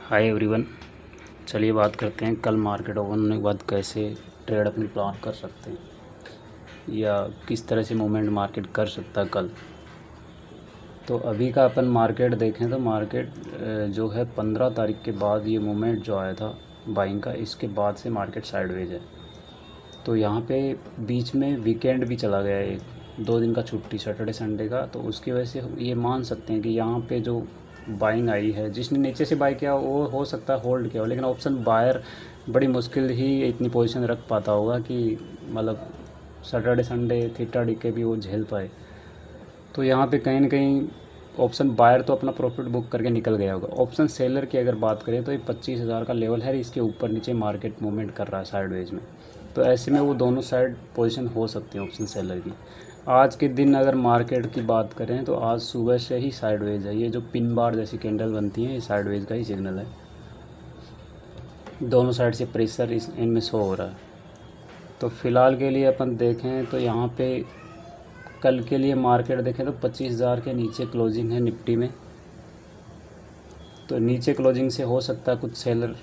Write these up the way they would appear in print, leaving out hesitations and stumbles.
Hi everyone. चलिए बात करते हैं कल मार्केट ओपन होने के बाद कैसे ट्रेड अपनी प्लान कर सकते हैं या किस तरह से मूवमेंट मार्केट कर सकता है कल। तो अभी का अपन मार्केट देखें तो मार्केट जो है 15 तारीख के बाद ये मूवमेंट जो आया था बाइंग का, इसके बाद से मार्केट साइडवेज है। तो यहाँ पे बीच में वीकेंड भी चला गया है, 2 दिन का छुट्टी सैटरडे संडे का, तो उसकी वजह से ये मान सकते हैं कि यहाँ पे जो बाइंग आई है, जिसने नीचे से बाई किया वो हो सकता है होल्ड किया हो, लेकिन ऑप्शन बायर बड़ी मुश्किल ही इतनी पोजीशन रख पाता होगा कि मतलब सैटरडे संडे थीटा डी के भी वो झेल पाए। तो यहाँ पे कहीं ना कहीं ऑप्शन बायर तो अपना प्रॉफिट बुक करके निकल गया होगा। ऑप्शन सेलर की अगर बात करें तो ये 25,000 का लेवल है, इसके ऊपर नीचे मार्केट मूवमेंट कर रहा है साइडवेज में। तो ऐसे में वो दोनों साइड पोजीशन हो सकती है ऑप्शन सेलर की। आज के दिन अगर मार्केट की बात करें तो आज सुबह से ही साइडवेज है। ये जो पिन बार जैसी कैंडल बनती है ये साइडवेज का ही सिग्नल है। दोनों साइड से प्रेशर इनमें शो हो रहा है। तो फ़िलहाल के लिए अपन देखें तो यहाँ पे कल के लिए मार्केट देखें तो 25,000 के नीचे क्लोजिंग है निफ्टी में। तो नीचे क्लोजिंग से हो सकता है कुछ सेलर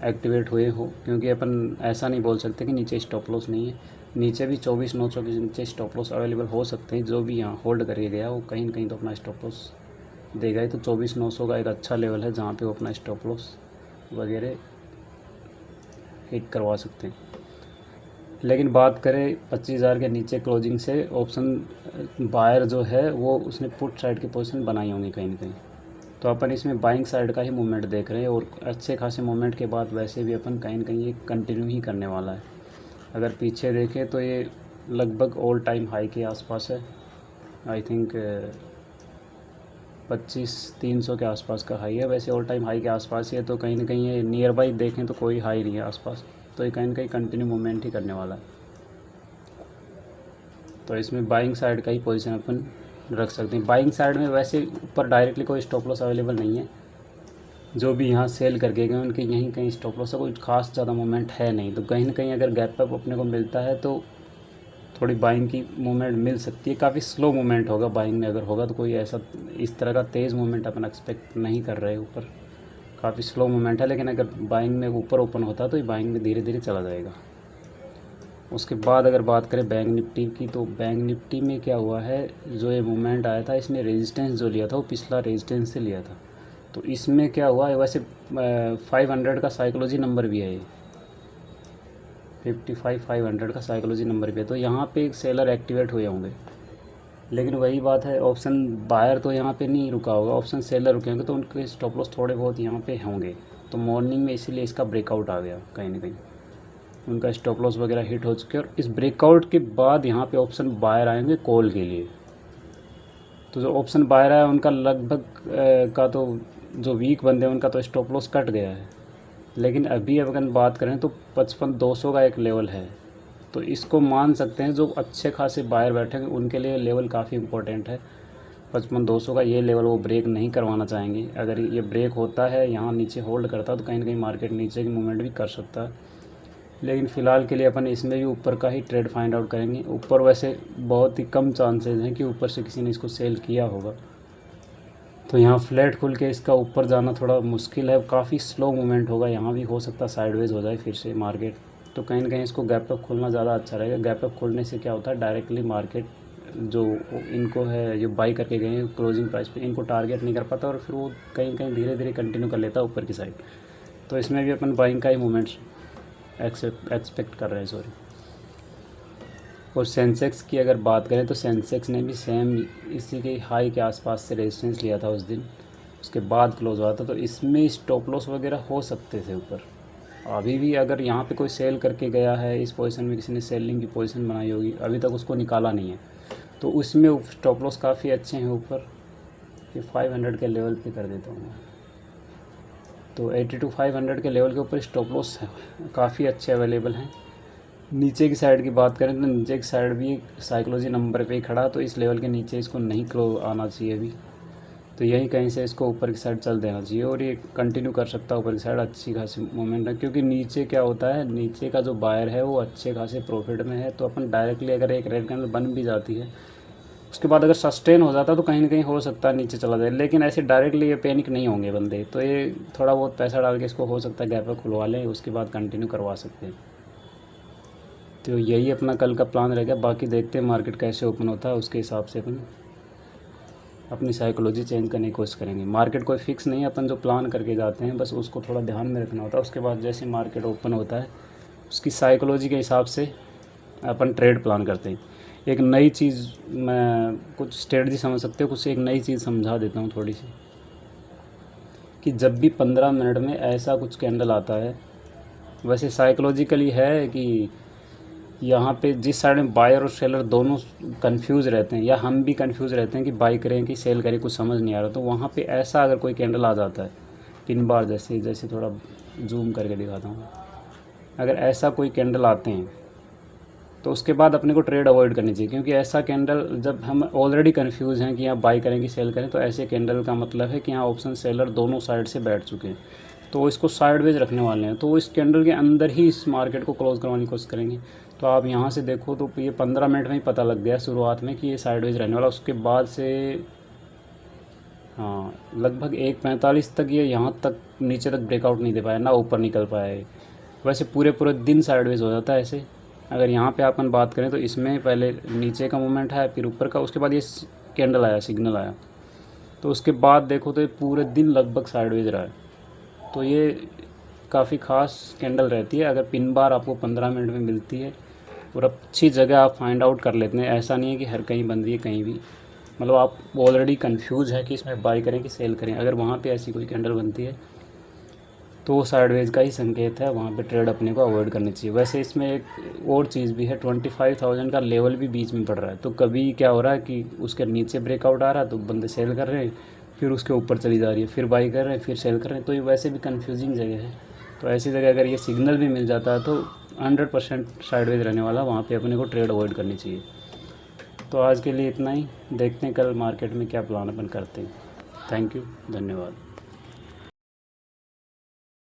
एक्टिवेट हुए हो, क्योंकि अपन ऐसा नहीं बोल सकते कि नीचे स्टॉप लॉस नहीं है। नीचे भी 24,900 के नीचे स्टॉप लॉस अवेलेबल हो सकते हैं। जो भी यहाँ होल्ड करके गया वो कहीं ना कहीं तो अपना स्टॉप लॉस देगा ही। तो 24,900 का एक अच्छा लेवल है जहाँ पे वो अपना स्टॉप लॉस वगैरह हिट करवा सकते हैं। लेकिन बात करें 25,000 के नीचे क्लोजिंग से, ऑप्शन बायर जो है वो उसने पुट साइड की पोजीशन बनाई होंगी कहीं ना कहीं। तो अपन इसमें बाइंग साइड का ही मूवमेंट देख रहे हैं, और अच्छे खासे मूवमेंट के बाद वैसे भी अपन कहीं ना कहीं ये कंटिन्यू ही करने वाला है। अगर पीछे देखें तो ये लगभग ऑल टाइम हाई के आसपास है। आई थिंक 25,300 के आसपास का हाई है। वैसे ऑल टाइम हाई के आसपास ही है, तो कहीं ना कहीं ये नियर बाई देखें तो कोई हाई नहीं है आसपास। तो ये कहीं ना कहीं कंटिन्यू मूवमेंट ही करने वाला है। तो इसमें बाइंग साइड का ही पोजीशन अपन रख सकते हैं। बाइंग साइड में वैसे ऊपर डायरेक्टली कोई स्टॉप लॉस अवेलेबल नहीं है। जो भी यहाँ सेल करके गए उनके यहीं कहीं स्टॉप लॉस है, कोई खास ज़्यादा मूवमेंट है नहीं। तो कहीं ना कहीं अगर गैप अप अपने को मिलता है तो थोड़ी बाइंग की मूवमेंट मिल सकती है। काफ़ी स्लो मूवमेंट होगा बाइंग में, अगर होगा तो कोई ऐसा इस तरह का तेज़ मूवमेंट अपन एक्सपेक्ट नहीं कर रहे ऊपर। काफ़ी स्लो मूवमेंट है, लेकिन अगर बाइंग में ऊपर ओपन होता है तो ये बाइंग में धीरे धीरे चला जाएगा। उसके बाद अगर बात करें बैंक निफ्टी की, तो बैंक निफ्टी में क्या हुआ है, जो ये मूवमेंट आया था इसने रेजिस्टेंस जो लिया था वो पिछला रेजिस्टेंस से लिया था। तो इसमें क्या हुआ है, वैसे 500 का साइकोलॉजी नंबर भी है, ये 500 का साइकोलॉजी नंबर भी है। तो यहाँ पे एक सेलर एक्टिवेट हुए होंगे, लेकिन वही बात है ऑप्शन बायर तो यहाँ पे नहीं रुका होगा, ऑप्शन सेलर रुके होंगे, तो उनके स्टॉप लॉस थोड़े बहुत यहाँ पे होंगे। तो मॉर्निंग में इसीलिए इसका ब्रेकआउट आ गया, कहीं ना कहीं उनका स्टॉप लॉस वगैरह हिट हो चुके हैं। और इस ब्रेकआउट के बाद यहाँ पे ऑप्शन बायर आएंगे कॉल के लिए। तो जो ऑप्शन बायर आया उनका लगभग का तो जो वीक बंदे हैं उनका तो स्टॉप लॉस कट गया है। लेकिन अभी अगर बात करें तो 55,200 का एक लेवल है। तो इसको मान सकते हैं जो अच्छे खासे बायर बैठेंगे उनके लिए लेवल काफ़ी इंपॉर्टेंट है। 55,200 का ये लेवल वो ब्रेक नहीं करवाना चाहेंगे। अगर ये ब्रेक होता है, यहाँ नीचे होल्ड करता है, तो कहीं ना कहीं मार्केट नीचे की मूवमेंट भी कर सकता है। लेकिन फ़िलहाल के लिए अपन इसमें भी ऊपर का ही ट्रेड फाइंड आउट करेंगे। ऊपर वैसे बहुत ही कम चांसेस हैं कि ऊपर से किसी ने इसको सेल किया होगा। तो यहाँ फ्लैट खुल के इसका ऊपर जाना थोड़ा मुश्किल है, काफ़ी स्लो मूवमेंट होगा। यहाँ भी हो सकता है साइडवेज हो जाए फिर से मार्केट। तो कहीं ना कहीं इसको गैप अप खुलना ज़्यादा अच्छा रहेगा। गैप अप खुलने से क्या होता है, डायरेक्टली मार्केट जो इनको है जो बाई करके गए हैं क्लोजिंग प्राइस पे, इनको टारगेट नहीं कर पाता और फिर वो कहीं कहीं धीरे धीरे कंटिन्यू कर लेता है ऊपर की साइड। तो इसमें भी अपन बाइंग का ही मूवमेंट्स एक्सपेक्ट कर रहे हैं, सॉरी। और सेंसेक्स की अगर बात करें तो सेंसेक्स ने भी सेम इसी के हाई के आसपास से रेजिस्टेंस लिया था उस दिन, उसके बाद क्लोज हुआ था। तो इसमें स्टॉप लॉस वगैरह हो सकते थे ऊपर। अभी भी अगर यहाँ पे कोई सेल करके गया है, इस पोजीशन में किसी ने सेलिंग की पोजीशन बनाई होगी, अभी तक उसको निकाला नहीं है, तो उसमें स्टॉप लॉस काफ़ी अच्छे हैं ऊपर। ये 500 के लेवल पे कर देता हूँ मैं। तो 80 to 500 के लेवल के ऊपर स्टॉप लॉस काफ़ी अच्छे अवेलेबल हैं। नीचे की साइड की बात करें तो नीचे की साइड भी साइकोलॉजी नंबर पे ही खड़ा, तो इस लेवल के नीचे इसको नहीं आना चाहिए अभी। तो यही कहीं से इसको ऊपर की साइड चल देना चाहिए और ये कंटिन्यू कर सकता है ऊपर की साइड। अच्छी खासी मूवमेंट है, क्योंकि नीचे क्या होता है, नीचे का जो बायर है वो अच्छे खासे प्रॉफिट में है। तो अपन डायरेक्टली अगर एक रेड कैंडल बन भी जाती है उसके बाद अगर सस्टेन हो जाता तो कहीं ना कहीं हो सकता है नीचे चला जाए, लेकिन ऐसे डायरेक्टली ये पैनिक नहीं होंगे बंदे। तो ये थोड़ा बहुत पैसा डाल के इसको हो सकता है गैप खुलवा लें, उसके बाद कंटिन्यू करवा सकते हैं। तो यही अपना कल का प्लान रहेगा। बाकी देखते हैं मार्केट कैसे ओपन होता है, उसके हिसाब से अपन अपनी साइकोलॉजी चेंज करने की कोशिश करेंगे। मार्केट कोई फिक्स नहीं है, अपन जो प्लान करके जाते हैं बस उसको थोड़ा ध्यान में रखना होता है। उसके बाद जैसे मार्केट ओपन होता है उसकी साइकोलॉजी के हिसाब से अपन ट्रेड प्लान करते हैं। एक नई चीज़ मैं कुछ स्ट्रेटजी समझ सकते हो, कुछ एक नई चीज़ समझा देता हूँ थोड़ी सी, कि जब भी 15 मिनट में ऐसा कुछ कैंडल आता है, वैसे साइकोलॉजिकली है कि यहाँ पे जिस साइड में बायर और सेलर दोनों कंफ्यूज रहते हैं, या हम भी कंफ्यूज रहते हैं कि बाई करें कि सेल करें, कुछ समझ नहीं आ रहा, तो वहाँ पे ऐसा अगर कोई कैंडल आ जाता है पिन बार जैसे थोड़ा जूम करके दिखाता हूँ, अगर ऐसा कोई कैंडल आते हैं तो उसके बाद अपने को ट्रेड अवॉइड करनी चाहिए। क्योंकि ऐसा कैंडल जब हम ऑलरेडी कंफ्यूज हैं कि यहाँ बाई करें कि सेल करें, तो ऐसे कैंडल का मतलब है कि यहाँ ऑप्शन सेलर दोनों साइड से बैठ चुके हैं, तो इसको साइडवेज रखने वाले हैं, तो वो इस कैंडल के अंदर ही इस मार्केट को क्लोज करवाने की कोशिश करेंगे। तो आप यहाँ से देखो तो ये 15 मिनट में ही पता लग गया शुरुआत में कि ये साइडवेज रहने वाला। उसके बाद से हाँ लगभग 1:45 तक ये यहाँ तक नीचे तक ब्रेकआउट नहीं दे पाया, ना ऊपर निकल पाए। वैसे पूरे दिन साइडवेज हो जाता है ऐसे। अगर यहाँ पे अपन बात करें तो इसमें पहले नीचे का मूवमेंट है, फिर ऊपर का, उसके बाद ये कैंडल आया, सिग्नल आया, तो उसके बाद देखो तो ये पूरे दिन लगभग साइडवेज रहा है। तो ये काफ़ी ख़ास कैंडल रहती है। अगर पिन बार आपको 15 मिनट में मिलती है और अच्छी जगह आप फाइंड आउट कर लेते हैं, ऐसा नहीं है कि हर कहीं बन रही है कहीं भी, मतलब आप ऑलरेडी कंफ्यूज है कि इसमें बाई करें कि सेल करें, अगर वहाँ पे ऐसी कोई कैंडल बनती है तो वो साइडवेज का ही संकेत है, वहाँ पे ट्रेड अपने को अवॉइड करनी चाहिए। वैसे इसमें एक और चीज़ भी है, 25,000 का लेवल भी बीच में पड़ रहा है, तो कभी क्या हो रहा है कि उसके नीचे ब्रेकआउट आ रहा है तो बंदे सेल कर रहे हैं, फिर उसके ऊपर चली जा रही है, फिर बाई कर रहे हैं, फिर सेल कर रहे हैं, तो ये वैसे भी कन्फ्यूजिंग जगह है। तो ऐसी जगह अगर ये सिग्नल भी मिल जाता है तो 100% साइडवेज रहने वाला, वहाँ पे अपने को ट्रेड अवॉइड करनी चाहिए। तो आज के लिए इतना ही, देखते हैं कल मार्केट में क्या प्लान अपन करते हैं। थैंक यू, धन्यवाद।